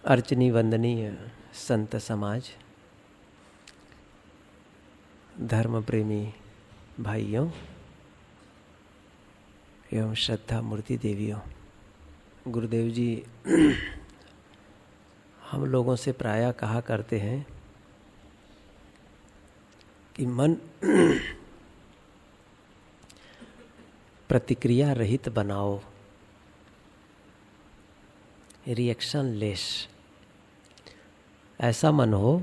अर्चनी वंदनीय संत समाज, धर्म प्रेमी भाइयों एवं श्रद्धा मूर्ति देवियों, गुरुदेव जी हम लोगों से प्रायः कहा करते हैं कि मन प्रतिक्रिया रहित बनाओ, रिएक्शन लेस। ऐसा मन हो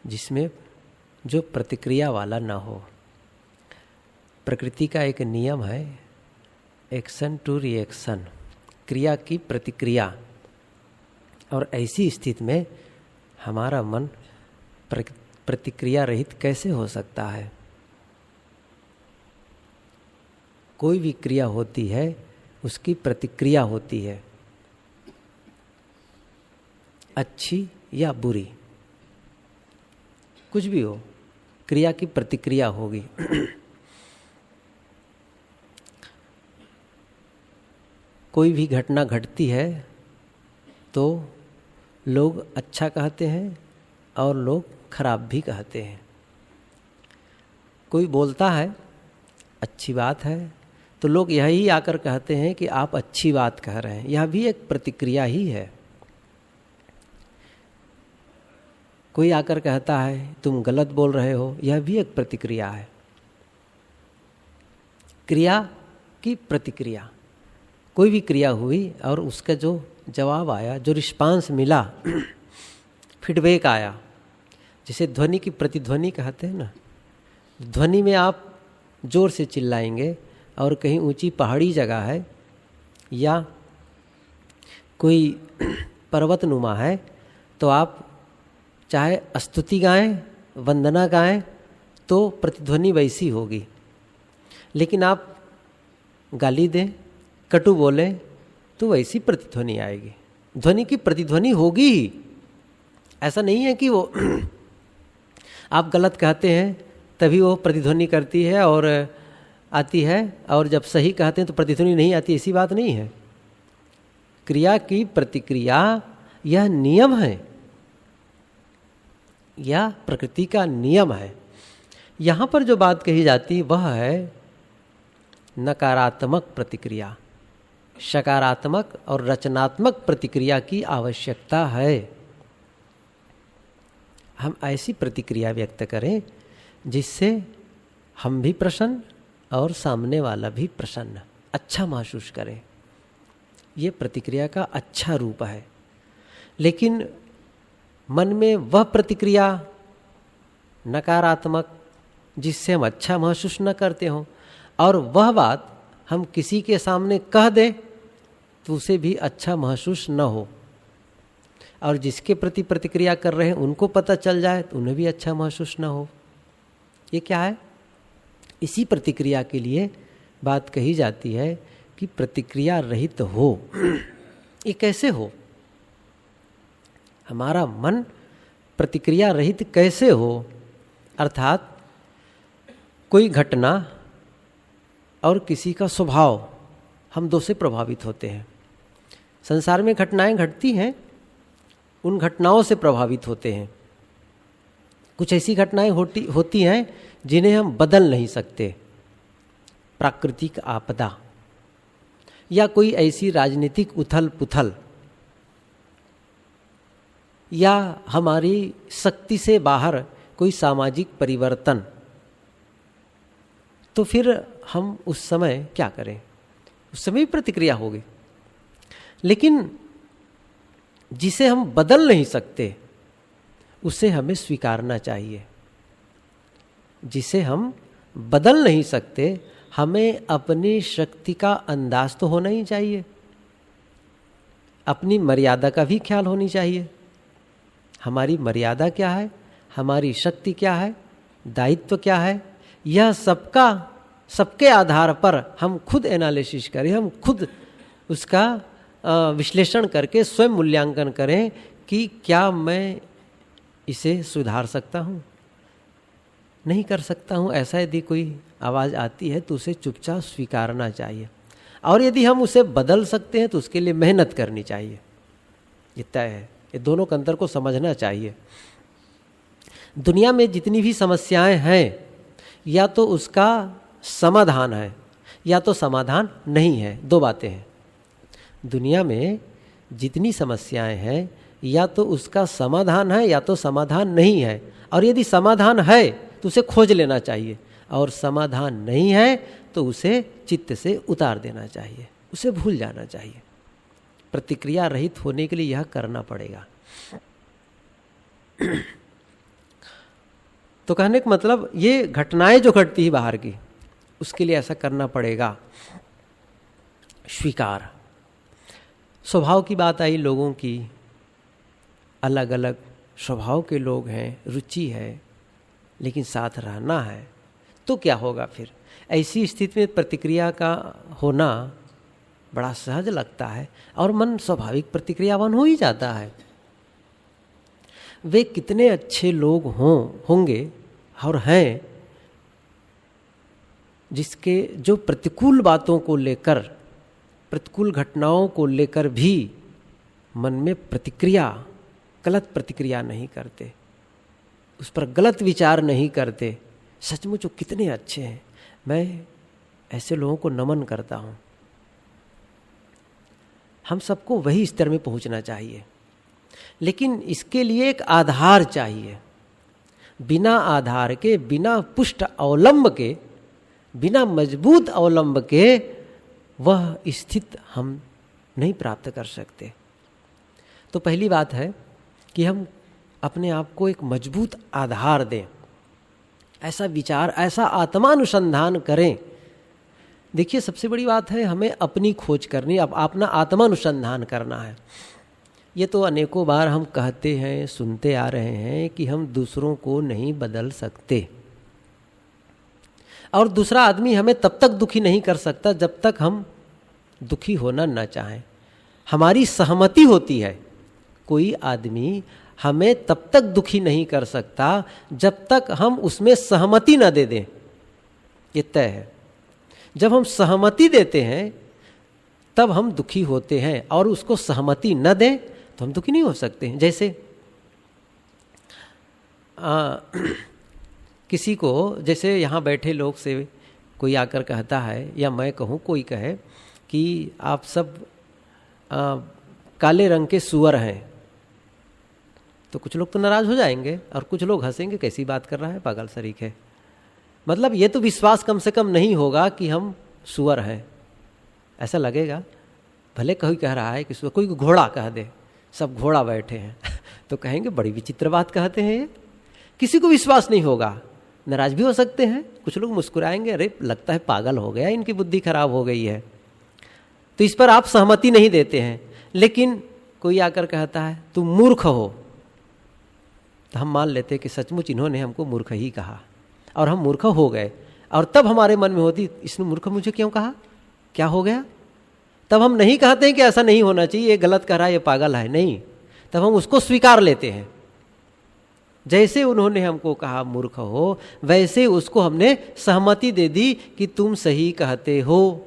जिसमें जो प्रतिक्रिया वाला ना हो। प्रकृति का एक नियम है, एक्शन टू रिएक्शन, क्रिया की प्रतिक्रिया। और ऐसी स्थिति में हमारा मन प्रतिक्रिया रहित कैसे हो सकता है? कोई भी क्रिया होती है उसकी प्रतिक्रिया होती है, अच्छी या बुरी, कुछ भी हो, क्रिया की प्रतिक्रिया होगी। कोई भी घटना घटती है तो लोग अच्छा कहते हैं और लोग खराब भी कहते हैं। कोई बोलता है अच्छी बात है तो लोग यही आकर कहते हैं कि आप अच्छी बात कह रहे हैं। यह भी एक प्रतिक्रिया ही है। कोई आकर कहता है तुम गलत बोल रहे हो, यह भी एक प्रतिक्रिया है। क्रिया की प्रतिक्रिया। कोई भी क्रिया हुई और उसका जो जवाब आया, जो रिस्पांस मिला, फीडबैक आया, जिसे ध्वनि की प्रतिध्वनि कहते हैं ना। ध्वनि में आप जोर से चिल्लाएंगे और कहीं ऊंची पहाड़ी जगह है या कोई पर्वतनुमा है तो आप चाहे स्तुति गाएं, वंदना गाएं तो प्रतिध्वनि वैसी होगी। लेकिन आप गाली दें, कटु बोलें तो वैसी प्रतिध्वनि आएगी। ध्वनि की प्रतिध्वनि होगी ही। ऐसा नहीं है कि वो आप गलत कहते हैं तभी वो प्रतिध्वनि करती है और आती है, और जब सही कहते हैं तो प्रतिध्वनि नहीं आती, ऐसी बात नहीं है। क्रिया की प्रतिक्रिया यह नियम है, या प्रकृति का नियम है। यहाँ पर जो बात कही जाती वह है नकारात्मक प्रतिक्रिया। सकारात्मक और रचनात्मक प्रतिक्रिया की आवश्यकता है। हम ऐसी प्रतिक्रिया व्यक्त करें जिससे हम भी प्रसन्न और सामने वाला भी प्रसन्न, अच्छा महसूस करें। ये प्रतिक्रिया का अच्छा रूप है। लेकिन मन में वह प्रतिक्रिया नकारात्मक जिससे हम अच्छा महसूस न करते हों, और वह बात हम किसी के सामने कह दें तो उसे भी अच्छा महसूस न हो, और जिसके प्रति प्रतिक्रिया कर रहे हैं उनको पता चल जाए तो उन्हें भी अच्छा महसूस न हो। ये क्या है? इसी प्रतिक्रिया के लिए बात कही जाती है कि प्रतिक्रिया रहित हो। ये कैसे हो? हमारा मन प्रतिक्रिया रहित कैसे हो? अर्थात कोई घटना और किसी का स्वभाव, हम दो से प्रभावित होते हैं। संसार में घटनाएं घटती हैं, उन घटनाओं से प्रभावित होते हैं। कुछ ऐसी घटनाएं होती हैं जिन्हें हम बदल नहीं सकते। प्राकृतिक आपदा या कोई ऐसी राजनीतिक उथल पुथल या हमारी शक्ति से बाहर कोई सामाजिक परिवर्तन, तो फिर हम उस समय क्या करें? उस समय भी प्रतिक्रिया होगी। लेकिन जिसे हम बदल नहीं सकते उसे हमें स्वीकारना चाहिए। जिसे हम बदल नहीं सकते, हमें अपनी शक्ति का अंदाज तो होना ही चाहिए। अपनी मर्यादा का भी ख्याल होनी चाहिए। हमारी मर्यादा क्या है, हमारी शक्ति क्या है, दायित्व क्या है, यह सबके आधार पर हम खुद एनालिसिस करें, हम खुद उसका विश्लेषण करके स्वयं मूल्यांकन करें कि क्या मैं इसे सुधार सकता हूँ, नहीं कर सकता हूँ। ऐसा यदि कोई आवाज़ आती है तो उसे चुपचाप स्वीकारना चाहिए। और यदि हम उसे बदल सकते हैं तो उसके लिए मेहनत करनी चाहिए। ये तय है। ये दोनों के अंतर को समझना चाहिए। दुनिया में जितनी भी समस्याएं हैं, या तो उसका समाधान है या तो समाधान नहीं है। दो बातें हैं। दुनिया में जितनी समस्याएं हैं, या तो उसका समाधान है या तो समाधान नहीं है। और यदि समाधान है तो उसे खोज लेना चाहिए, और समाधान नहीं है तो उसे चित्त से उतार देना चाहिए, उसे भूल जाना चाहिए। प्रतिक्रिया रहित होने के लिए यह करना पड़ेगा। तो कहने का मतलब, ये घटनाएं जो घटती है बाहर की, उसके लिए ऐसा करना पड़ेगा। स्वीकार। स्वभाव की बात आई, लोगों की अलग अलग स्वभाव के लोग हैं, रुचि है, लेकिन साथ रहना है तो क्या होगा फिर? ऐसी स्थिति में प्रतिक्रिया का होना बड़ा सहज लगता है और मन स्वाभाविक प्रतिक्रियावान हो ही जाता है। वे कितने अच्छे लोग होंगे और हैं, जिसके जो प्रतिकूल बातों को लेकर, प्रतिकूल घटनाओं को लेकर भी मन में प्रतिक्रिया, गलत प्रतिक्रिया नहीं करते, उस पर गलत विचार नहीं करते। सचमुच वो कितने अच्छे हैं। मैं ऐसे लोगों को नमन करता हूँ। हम सबको वही स्तर में पहुँचना चाहिए, लेकिन इसके लिए एक आधार चाहिए। बिना आधार के, बिना पुष्ट अवलंब के, बिना मजबूत अवलंब के वह स्थिति हम नहीं प्राप्त कर सकते। तो पहली बात है कि हम अपने आप को एक मजबूत आधार दें, ऐसा विचार, ऐसा आत्मानुसंधान करें। देखिए, सबसे बड़ी बात है हमें अपनी खोज करनी, अपना आत्मानुसंधान करना है। ये तो अनेकों बार हम कहते हैं, सुनते आ रहे हैं कि हम दूसरों को नहीं बदल सकते, और दूसरा आदमी हमें तब तक दुखी नहीं कर सकता जब तक हम दुखी होना न चाहें। हमारी सहमति होती है। कोई आदमी हमें तब तक दुखी नहीं कर सकता जब तक हम उसमें सहमति न दे दें। ये तय है। जब हम सहमति देते हैं तब हम दुखी होते हैं, और उसको सहमति न दें तो हम दुखी नहीं हो सकते। जैसे किसी को, जैसे यहाँ बैठे लोग से कोई आकर कहता है, या मैं कहूँ, कोई कहे कि आप सब काले रंग के सुअर हैं, तो कुछ लोग तो नाराज हो जाएंगे और कुछ लोग हंसेंगे, कैसी बात कर रहा है, पागल सरीख है। मतलब ये तो विश्वास कम से कम नहीं होगा कि हम सुअर हैं, ऐसा लगेगा। भले कोई कह रहा है कि सुअर, कोई घोड़ा कह दे, सब घोड़ा बैठे हैं तो कहेंगे बड़ी विचित्र बात कहते हैं ये, किसी को विश्वास नहीं होगा, नाराज भी हो सकते हैं। कुछ लोग मुस्कुराएंगे, अरे लगता है पागल हो गया, इनकी बुद्धि खराब हो गई है। तो इस पर आप सहमति नहीं देते हैं। लेकिन कोई आकर कहता है तुम मूर्ख हो, तो हम मान लेते हैं कि सचमुच इन्होंने हमको मूर्ख ही कहा, और हम मूर्ख हो गए। और तब हमारे मन में होती, इसने मूर्ख मुझे क्यों कहा, क्या हो गया? तब हम नहीं कहते हैं कि ऐसा नहीं होना चाहिए, ये गलत कह रहा है, ये पागल है, नहीं। तब हम उसको स्वीकार लेते हैं। जैसे उन्होंने हमको कहा मूर्ख हो, वैसे उसको हमने सहमति दे दी कि तुम सही कहते हो,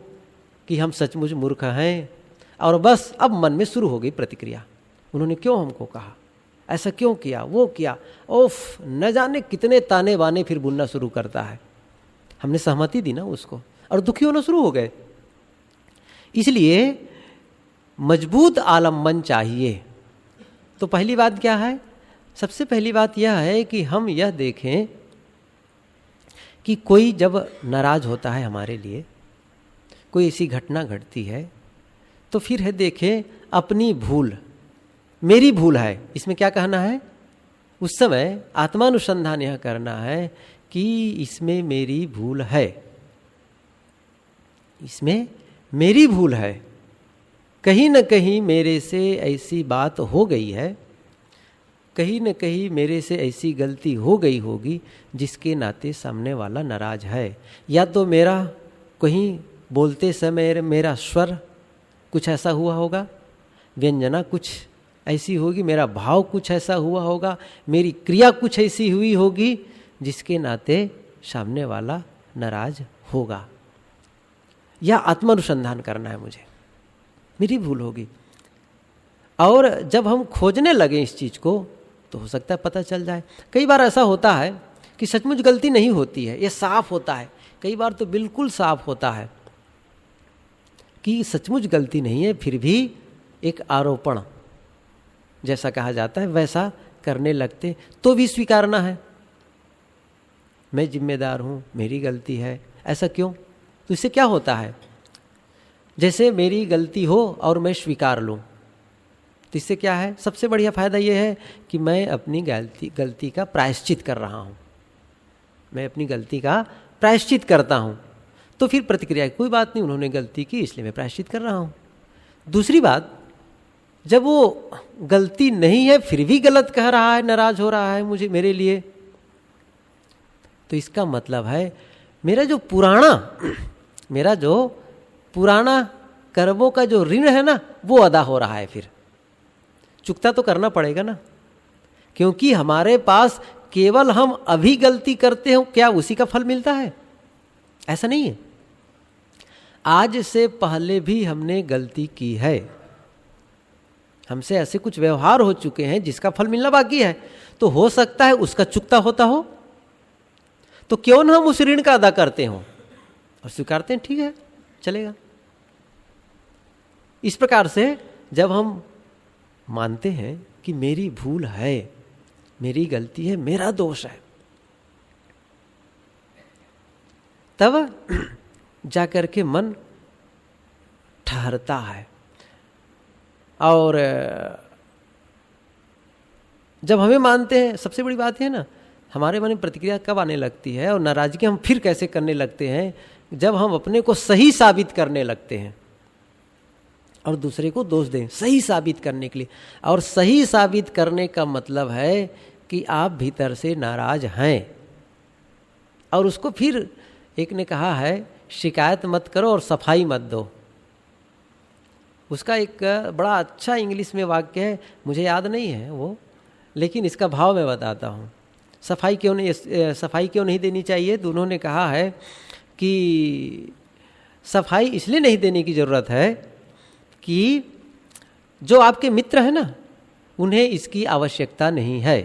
कि हम सचमुच मूर्ख हैं। और बस अब मन में शुरू हो गई प्रतिक्रिया, उन्होंने क्यों हमको कहा, ऐसा क्यों किया, वो किया, ओफ, न जाने कितने ताने बाने फिर बुनना शुरू करता है। हमने सहमति दी ना उसको, और दुखी होना शुरू हो गए। इसलिए मजबूत आलम्बन चाहिए। तो पहली बात क्या है? सबसे पहली बात यह है कि हम यह देखें कि कोई जब नाराज होता है हमारे लिए, कोई ऐसी घटना घटती है, तो फिर है देखें अपनी भूल, मेरी भूल है, इसमें क्या कहना है? उस समय आत्मानुसंधान यह करना है कि इसमें मेरी भूल है, इसमें मेरी भूल है, कहीं न कहीं मेरे से ऐसी बात हो गई है, कहीं न कहीं मेरे से ऐसी गलती हो गई होगी जिसके नाते सामने वाला नाराज है। या तो मेरा कहीं बोलते समय मेरा स्वर कुछ ऐसा हुआ होगा, व्यंजना कुछ ऐसी होगी, मेरा भाव कुछ ऐसा हुआ होगा, मेरी क्रिया कुछ ऐसी हुई होगी जिसके नाते सामने वाला नाराज होगा। या आत्मानुसंधान करना है मुझे, मेरी भूल होगी। और जब हम खोजने लगे इस चीज़ को तो हो सकता है पता चल जाए। कई बार ऐसा होता है कि सचमुच गलती नहीं होती है, ये साफ होता है। कई बार तो बिल्कुल साफ होता है कि सचमुच गलती नहीं है, फिर भी एक आरोपण जैसा कहा जाता है वैसा करने लगते तो भी स्वीकारना है। मैं जिम्मेदार हूँ, मेरी गलती है, ऐसा क्यों? तो इससे क्या होता है, जैसे मेरी गलती हो और मैं स्वीकार लूँ तो इससे क्या है, सबसे बढ़िया फायदा ये है कि मैं अपनी गलती का प्रायश्चित कर रहा हूँ, मैं अपनी गलती का प्रायश्चित करता हूँ। तो फिर प्रतिक्रिया कोई बात नहीं, उन्होंने गलती की इसलिए मैं प्रायश्चित कर रहा हूँ। दूसरी बात, जब वो गलती नहीं है फिर भी गलत कह रहा है, नाराज हो रहा है मुझे मेरे लिए, तो इसका मतलब है मेरा जो पुराना कर्मों का जो ऋण है ना वो अदा हो रहा है। फिर चुकता तो करना पड़ेगा ना, क्योंकि हमारे पास केवल हम अभी गलती करते हो क्या उसी का फल मिलता है? ऐसा नहीं है। आज से पहले भी हमने गलती की है, हमसे ऐसे कुछ व्यवहार हो चुके हैं जिसका फल मिलना बाकी है, तो हो सकता है उसका चुकता होता हो, तो क्यों ना हम उस ऋण का अदा करते हो और स्वीकारते हैं, ठीक है चलेगा। इस प्रकार से जब हम मानते हैं कि मेरी भूल है, मेरी गलती है, मेरा दोष है, तब जाकर के मन ठहरता है। और जब हमें मानते हैं, सबसे बड़ी बात है ना, हमारे मन में प्रतिक्रिया कब आने लगती है और नाराजगी हम फिर कैसे करने लगते हैं, जब हम अपने को सही साबित करने लगते हैं और दूसरे को दोष दें सही साबित करने के लिए। और सही साबित करने का मतलब है कि आप भीतर से नाराज हैं, और उसको फिर एक ने कहा है शिकायत मत करो और सफाई मत दो। उसका एक बड़ा अच्छा इंग्लिश में वाक्य है, मुझे याद नहीं है वो, लेकिन इसका भाव मैं बताता हूँ। सफाई क्यों नहीं देनी चाहिए? तो उन्होंने कहा है कि सफाई इसलिए नहीं देने की ज़रूरत है कि जो आपके मित्र हैं ना उन्हें इसकी आवश्यकता नहीं है।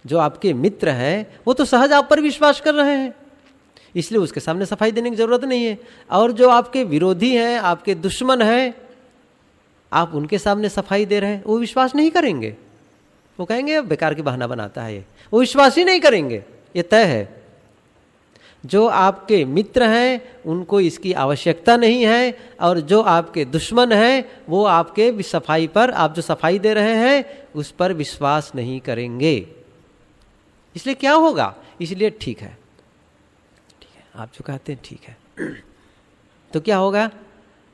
जो आपके मित्र हैं वो तो सहज आप पर विश्वास कर रहे हैं, इसलिए उसके सामने सफाई देने की जरूरत नहीं है। और जो आपके विरोधी हैं, आपके दुश्मन हैं, आप उनके सामने सफाई दे रहे हैं, वो विश्वास नहीं करेंगे, वो कहेंगे बेकार की बहाना बनाता है ये, वो विश्वास ही नहीं करेंगे, ये तय है। जो आपके मित्र हैं उनको इसकी आवश्यकता नहीं है, और जो आपके दुश्मन हैं वो आपके सफाई पर, आप जो सफाई दे रहे हैं उस पर विश्वास नहीं करेंगे। इसलिए क्या होगा? इसलिए ठीक है आप जो कहते हैं ठीक है, तो क्या होगा?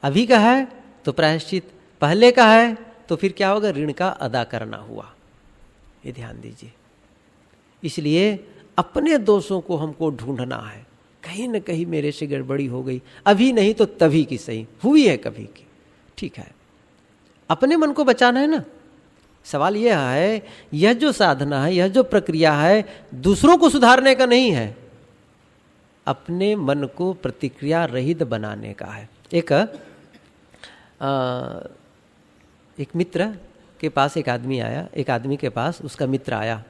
अभी का है तो प्रायश्चित, पहले का है तो फिर क्या होगा? ऋण का अदा करना हुआ। ये ध्यान दीजिए। इसलिए अपने दोषों को हमको ढूंढना है, कहीं न कहीं मेरे से गड़बड़ी हो गई, अभी नहीं तो तभी की सही, हुई है कभी की, ठीक है। अपने मन को बचाना है ना। सवाल यह है, यह जो साधना है, यह जो प्रक्रिया है, दूसरों को सुधारने का नहीं है, अपने मन को प्रतिक्रिया रहित बनाने का है। एक मित्र के पास एक आदमी आया, एक आदमी के पास उसका मित्र आया,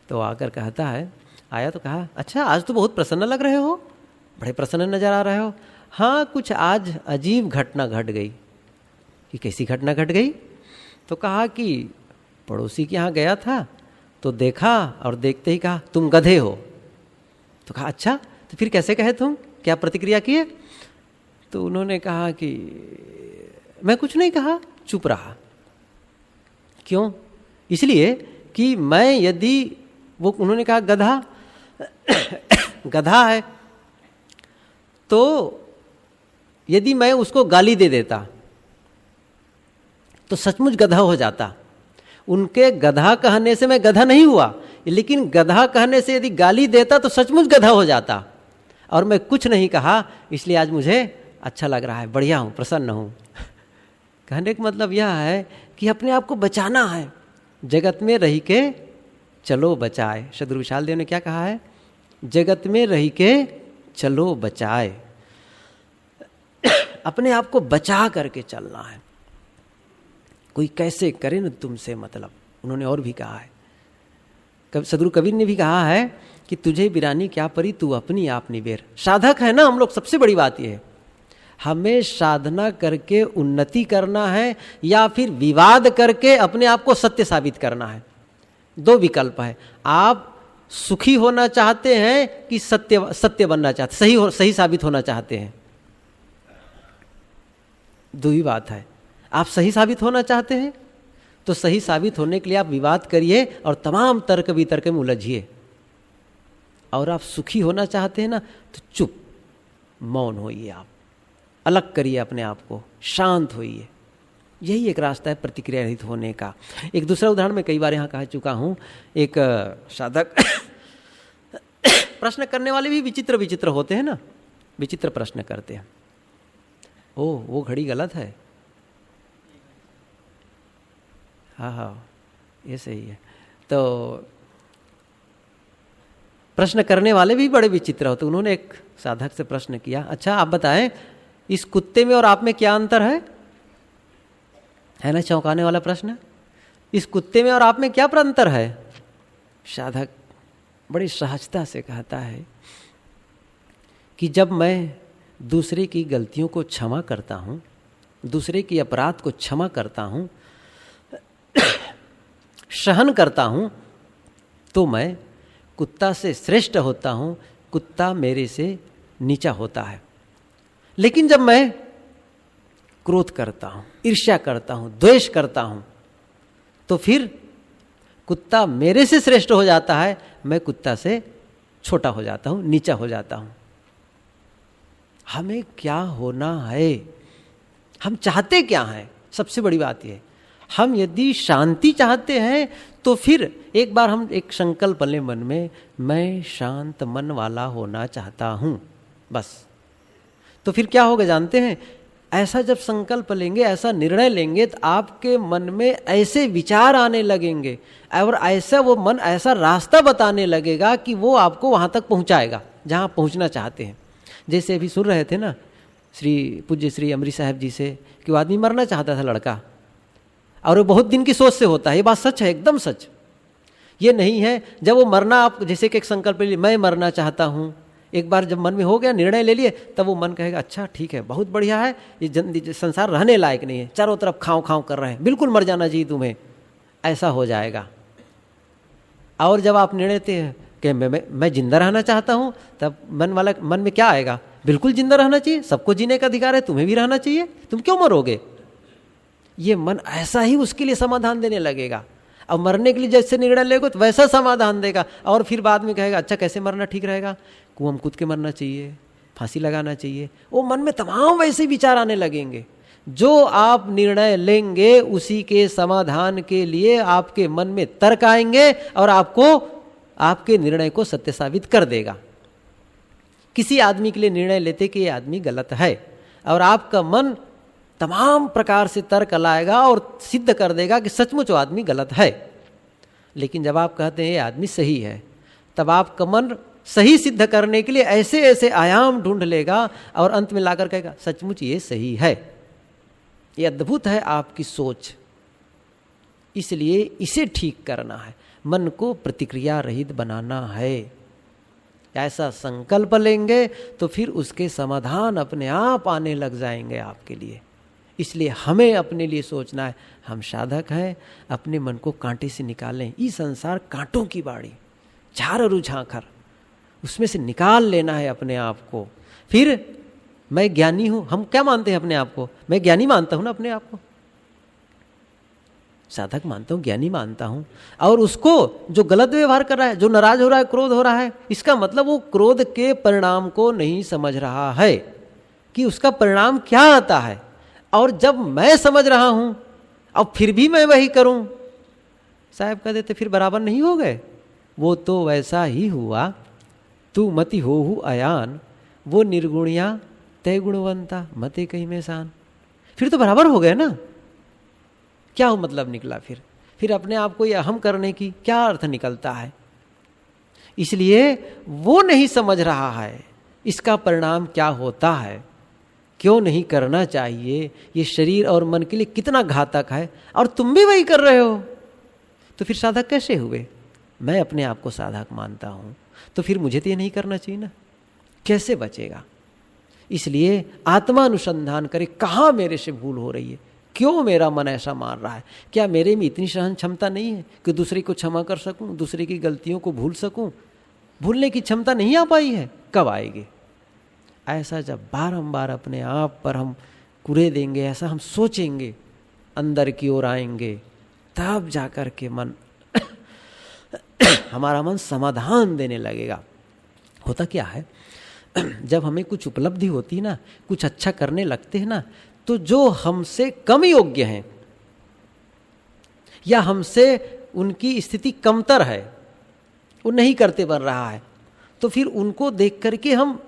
तो आकर कहता है, आया तो कहा, अच्छा आज तो बहुत प्रसन्न लग रहे हो, बड़े प्रसन्न नजर आ रहे हो। हाँ कुछ आज अजीब घटना घट गई। कि कैसी घटना घट गई? तो कहा कि पड़ोसी के यहाँ गया था तो देखा, और देखते ही कहा तुम गधे हो। तो कहा अच्छा, तो फिर कैसे कहे तुम, क्या प्रतिक्रिया किए? तो उन्होंने कहा कि मैं कुछ नहीं कहा, चुप रहा। क्यों? इसलिए कि मैं यदि वो, उन्होंने कहा गधा गधा है, तो यदि मैं उसको गाली दे देता तो सचमुच गधा हो जाता। उनके गधा कहने से मैं गधा नहीं हुआ, लेकिन गधा कहने से यदि गाली देता तो सचमुच गधा हो जाता। और मैं कुछ नहीं कहा, इसलिए आज मुझे अच्छा लग रहा है, बढ़िया हूँ, प्रसन्न हूँ। कहने का मतलब यह है कि अपने आप को बचाना है, जगत में रही के चलो बचाए। सद्गुरु विशाल देव ने क्या कहा है? जगत में रही के चलो बचाए। अपने आप को बचा करके चलना है। कोई कैसे करे न तुमसे मतलब। उन्होंने और भी कहा है, सदगुरु कबीर ने भी कहा है कि तुझे बिरानी क्या परी, तू अपनी आप निबेर। साधक है ना हम लोग, सबसे बड़ी बात यह है हमें साधना करके उन्नति करना है या फिर विवाद करके अपने आप को सत्य साबित करना है। दो विकल्प है। आप सुखी होना चाहते हैं कि सत्य बनना चाहते, सही साबित होना चाहते हैं। दो ही बात है। आप सही साबित होना चाहते हैं तो सही साबित होने के लिए आप विवाद करिए और तमाम तर्क वितर्क में उलझिए। और आप सुखी होना चाहते हैं ना तो चुप मौन होइए, आप अलग करिए अपने आप को, शांत होइए। यही एक रास्ता है प्रतिक्रिया रहित होने का। एक दूसरा उदाहरण मैं कई बार यहाँ कह चुका हूँ। एक साधक प्रश्न करने वाले भी विचित्र होते हैं ना, विचित्र प्रश्न करते हैं। ओह वो घड़ी गलत है, हाँ ये सही है। तो प्रश्न करने वाले भी बड़े विचित्र होते। उन्होंने एक साधक से प्रश्न किया, अच्छा आप बताएं इस कुत्ते में और आप में क्या अंतर है ना चौंकाने वाला प्रश्न। इस कुत्ते में और आप में क्या अंतर है। साधक बड़ी सहजता से कहता है कि जब मैं दूसरे की गलतियों को क्षमा करता हूँ, दूसरे की अपराध को क्षमा करता हूँ, सहन करता हूँ, तो मैं कुत्ता से श्रेष्ठ होता हूँ, कुत्ता मेरे से नीचा होता है। लेकिन जब मैं क्रोध करता हूँ, ईर्ष्या करता हूँ, द्वेष करता हूँ, तो फिर कुत्ता मेरे से श्रेष्ठ हो जाता है, मैं कुत्ता से छोटा हो जाता हूँ, नीचा हो जाता हूँ। हमें क्या होना है, हम चाहते क्या हैं, सबसे बड़ी बात यह है। हम यदि शांति चाहते हैं तो फिर एक बार हम एक संकल्प लें मन में, मैं शांत मन वाला होना चाहता हूँ, बस। तो फिर क्या होगा जानते हैं, ऐसा जब संकल्प लेंगे, ऐसा निर्णय लेंगे तो आपके मन में ऐसे विचार आने लगेंगे और ऐसा वो मन ऐसा रास्ता बताने लगेगा कि वो आपको वहाँ तक पहुँचाएगा जहाँ पहुँचना चाहते हैं। जैसे अभी सुन रहे थे ना पूज्य श्री अमृत साहब जी से कि वो आदमी मरना चाहता था लड़का, और वो बहुत दिन की सोच से होता है। ये बात सच है, एकदम सच। ये नहीं है जब वो मरना, आप जैसे कि एक संकल्प ले लिए मैं मरना चाहता हूँ, एक बार जब मन में हो गया, निर्णय ले लिए, तब वो मन कहेगा अच्छा ठीक है, बहुत बढ़िया है, ये संसार रहने लायक नहीं है, चारों तरफ खाओ खाओ कर रहे हैं, बिल्कुल मर जाना चाहिए तुम्हें, ऐसा हो जाएगा। और जब आप निर्णय लेते हैं कि मैं जिंदा रहना चाहता हूँ, तब मन में क्या आएगा, बिल्कुल जिंदा रहना चाहिए, सबको जीने का अधिकार है, तुम्हें भी रहना चाहिए, तुम क्यों मरोगे। ये मन ऐसा ही उसके लिए समाधान देने लगेगा। अब मरने के लिए जैसे निर्णय लेगा तो वैसा समाधान देगा, और फिर बाद में कहेगा अच्छा कैसे मरना ठीक रहेगा, कुआं में कूद के मरना चाहिए, फांसी लगाना चाहिए। वो मन में तमाम वैसे विचार आने लगेंगे। जो आप निर्णय लेंगे उसी के समाधान के लिए आपके मन में तर्क आएंगे और आपको आपके निर्णय को सत्य साबित कर देगा। किसी आदमी के लिए निर्णय लेते कि ये आदमी गलत है, और आपका मन तमाम प्रकार से तर्क लाएगा और सिद्ध कर देगा कि सचमुच वो आदमी गलत है। लेकिन जब आप कहते हैं ये आदमी सही है, तब आपका मन सही सिद्ध करने के लिए ऐसे ऐसे आयाम ढूंढ लेगा और अंत में लाकर कहेगा सचमुच ये सही है। ये अद्भुत है आपकी सोच। इसलिए इसे ठीक करना है, मन को प्रतिक्रिया रहित बनाना है। ऐसा संकल्प लेंगे तो फिर उसके समाधान अपने आप आने लग जाएंगे आपके लिए। इसलिए हमें अपने लिए सोचना है, हम साधक हैं, अपने मन को कांटे से निकालें। ये संसार कांटों की बाड़ी, झार और झांखर, उसमें से निकाल लेना है अपने आप को। फिर मैं ज्ञानी हूं, हम क्या मानते हैं अपने आप को, मैं ज्ञानी मानता हूं ना अपने आप को, साधक मानता हूं, ज्ञानी मानता हूं। और उसको जो गलत व्यवहार कर रहा है, जो नाराज हो रहा है, क्रोध हो रहा है, इसका मतलब वो क्रोध के परिणाम को नहीं समझ रहा है कि उसका परिणाम क्या आता है। और जब मैं समझ रहा हूं और फिर भी मैं वही करूं, साहब कह देते फिर बराबर नहीं हो गए, वो तो वैसा ही हुआ, तू मति होहु अयान, वो निर्गुणिया तय गुणवंता, मते कहीं में शान। फिर तो बराबर हो गए ना। क्या हो मतलब निकला फिर अपने आप को ये अहम करने की क्या अर्थ निकलता है। इसलिए वो नहीं समझ रहा है इसका परिणाम क्या होता है। क्यों नहीं करना चाहिए, ये शरीर और मन के लिए कितना घातक है, और तुम भी वही कर रहे हो, तो फिर साधक कैसे हुए? मैं अपने आप को साधक मानता हूं, तो फिर मुझे तो ये नहीं करना चाहिए ना, कैसे बचेगा? इसलिए आत्मानुसंधान करे, कहाँ मेरे से भूल हो रही है, क्यों मेरा मन ऐसा मार रहा है? क्या मेरे में इतनी सहन क्षमता नहीं है कि दूसरे को क्षमा कर सकूं, दूसरे की गलतियों को भूल सकूं? भूलने की क्षमता नहीं आ पाई है, कब आएगी? ऐसा जब बारंबार अपने आप पर हम कुरे देंगे, ऐसा हम सोचेंगे, अंदर की ओर आएंगे, तब जाकर के मन हमारा मन समाधान देने लगेगा। होता क्या है, जब हमें कुछ उपलब्धि होती है ना, कुछ अच्छा करने लगते हैं ना, तो जो हमसे कम योग्य हैं या हमसे उनकी स्थिति कमतर है, वो नहीं करते बन रहा है, तो फिर उनको देख करके हम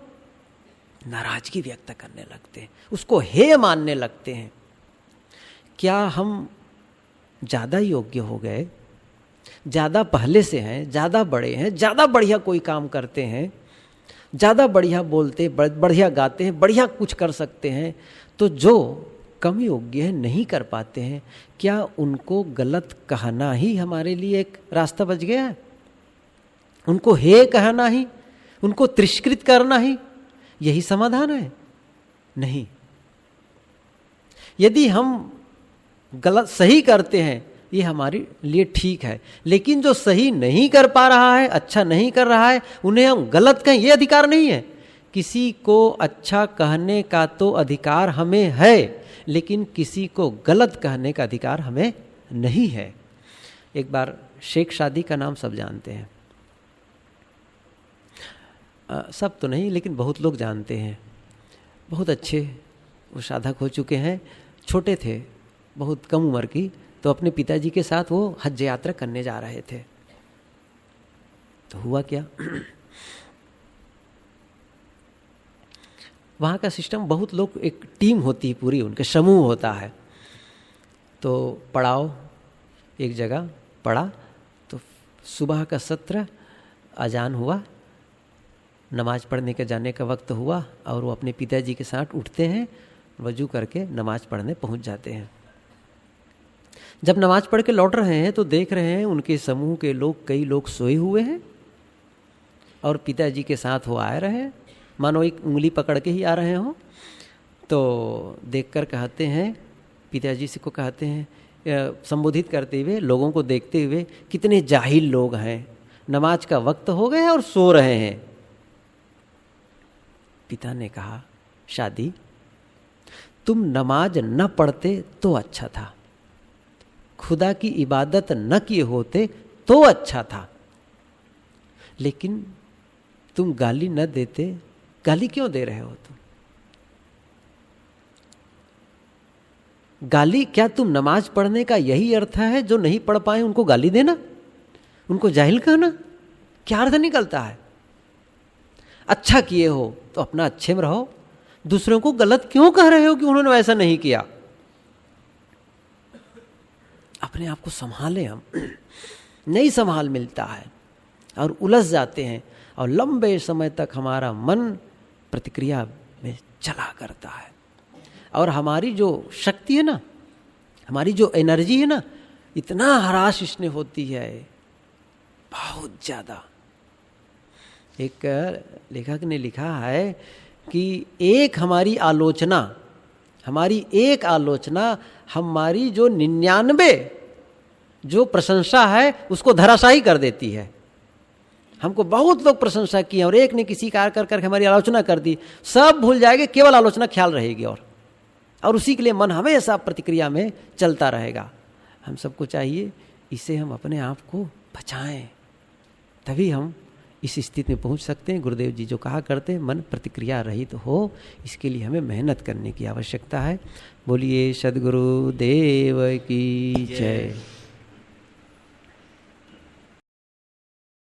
नाराजगी व्यक्त करने लगते हैं, उसको हेय मानने लगते हैं। क्या हम ज़्यादा योग्य हो गए, ज़्यादा पहले से हैं, ज़्यादा बड़े हैं, ज़्यादा बढ़िया कोई काम करते हैं, ज़्यादा बढ़िया बोलते, बढ़िया गाते हैं, बढ़िया कुछ कर सकते हैं, तो जो कम योग्य है, नहीं कर पाते हैं, क्या उनको गलत कहना ही हमारे लिए एक रास्ता बच गया है? उनको हे कहना ही, उनको तिरस्कृत करना ही यही समाधान है? नहीं। यदि हम गलत सही करते हैं, ये हमारे लिए ठीक है, लेकिन जो सही नहीं कर पा रहा है, अच्छा नहीं कर रहा है, उन्हें हम गलत कहें, ये अधिकार नहीं है। किसी को अच्छा कहने का तो अधिकार हमें है, लेकिन किसी को गलत कहने का अधिकार हमें नहीं है। एक बार शेख शादी का नाम सब जानते हैं, सब तो नहीं लेकिन बहुत लोग जानते हैं। बहुत अच्छे वो साधक हो चुके हैं, छोटे थे, बहुत कम उम्र की, तो अपने पिताजी के साथ वो हज यात्रा करने जा रहे थे। तो हुआ क्या, वहाँ का सिस्टम, बहुत लोग, एक टीम होती है पूरी, उनके समूह होता है। तो पढ़ाओ एक जगह पढ़ा, तो सुबह का सत्र, अजान हुआ, नमाज पढ़ने के जाने का वक्त हुआ, और वो अपने पिताजी के साथ उठते हैं, वजू करके नमाज पढ़ने पहुंच जाते हैं। जब नमाज पढ़ के लौट रहे हैं तो देख रहे हैं उनके समूह के लोग, कई लोग सोए हुए हैं और पिताजी के साथ वो आ रहे हैं, मानो एक उंगली पकड़ के ही आ रहे हों। तो देखकर कहते हैं, पिताजी से को कहते हैं, संबोधित करते हुए, लोगों को देखते हुए, कितने जाहिल लोग हैं, नमाज का वक्त हो गया और सो रहे हैं। पिता ने कहा, शादी, तुम नमाज न पढ़ते तो अच्छा था, खुदा की इबादत न किए होते तो अच्छा था, लेकिन तुम गाली न देते, गाली क्यों दे रहे हो तुम? गाली, क्या तुम नमाज पढ़ने का यही अर्थ है, जो नहीं पढ़ पाए उनको गाली देना, उनको जाहिल कहना? क्या अर्थ निकलता है? अच्छा किए हो तो अपना अच्छे में रहो, दूसरों को गलत क्यों कह रहे हो कि उन्होंने वैसा नहीं किया? अपने आप को संभालें, हम नहीं संभाल मिलता है और उलझ जाते हैं, और लंबे समय तक हमारा मन प्रतिक्रिया में चला करता है, और हमारी जो शक्ति है ना, हमारी जो एनर्जी है ना, इतना हरास इसने होती है, बहुत ज़्यादा। एक लेखक ने लिखा है कि एक हमारी आलोचना, हमारी जो 99 जो प्रशंसा है उसको धराशायी कर देती है। हमको बहुत लोग प्रशंसा की और एक ने किसी कार्य कर करके हमारी आलोचना कर दी, सब भूल जाएंगे, केवल आलोचना ख्याल रहेगी, और उसी के लिए मन हमेशा प्रतिक्रिया में चलता रहेगा। हम सबको चाहिए, इसे हम अपने आप को बचाएं, तभी हम इस स्थिति में पहुंच सकते हैं। गुरुदेव जी जो कहा करते हैं, मन प्रतिक्रिया रहित हो, इसके लिए हमें मेहनत करने की आवश्यकता है। बोलिए सद्गुरु देव की जय।